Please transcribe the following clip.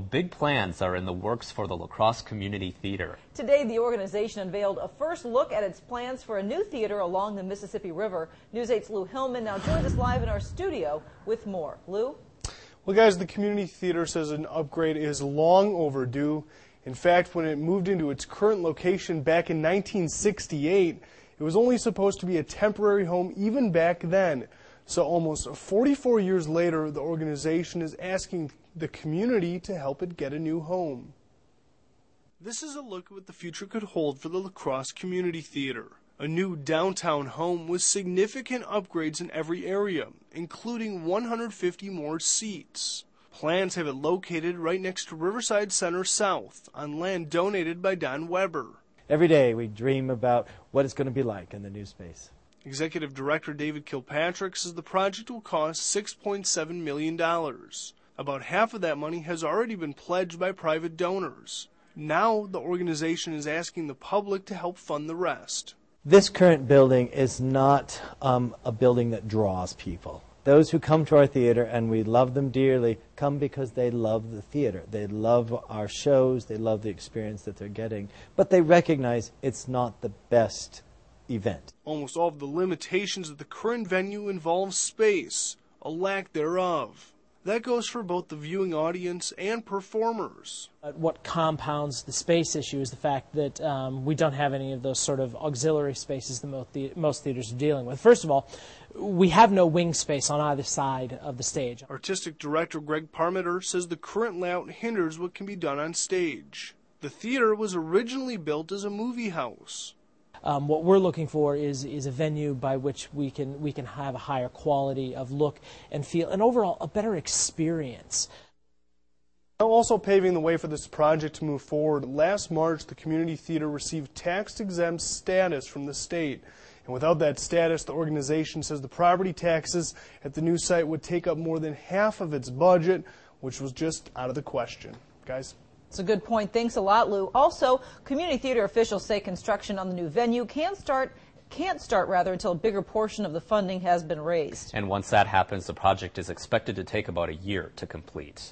big plans are in the works for the Crosse Community Theatre. Today, the organization unveiled a first look at its plans for a new theater along the Mississippi River. News 8's Lou Hillman now joins us live in our studio with more. Lou? Well, guys, the community theater says an upgrade is long overdue. In fact, when it moved into its current location back in 1968, it was only supposed to be a temporary home even back then. So almost 44 years later, the organization is asking the community to help it get a new home. This is a look at what the future could hold for the Crosse Community Theatre. A new downtown home with significant upgrades in every area, including 150 more seats. Plans have it located right next to Riverside Center South, on land donated by Don Weber. Every day we dream about what it's going to be like in the new space. Executive Director David Kilpatrick says the project will cost $6.7 million. About half of that money has already been pledged by private donors. Now the organization is asking the public to help fund the rest. This current building is not a building that draws people. Those who come to our theater, and we love them dearly, come because they love the theater. They love our shows, they love the experience that they're getting, but they recognize it's not the best event. Almost all of the limitations of the current venue involve space, a lack thereof. That goes for both the viewing audience and performers. What compounds the space issue is the fact that we don't have any of those sort of auxiliary spaces that most theaters are dealing with. First of all, we have no wing space on either side of the stage. Artistic Director Greg Parmenter says the current layout hinders what can be done on stage. The theater was originally built as a movie house. What we're looking for is a venue by which we can have a higher quality of look and feel, and overall a better experience. Also paving the way for this project to move forward, last March the community theater received tax-exempt status from the state. And without that status, the organization says the property taxes at the new site would take up more than half of its budget, which was just out of the question. Guys? It's a good point. Thanks a lot, Lou. Also, community theater officials say construction on the new venue can't start until a bigger portion of the funding has been raised. And once that happens, the project is expected to take about a year to complete.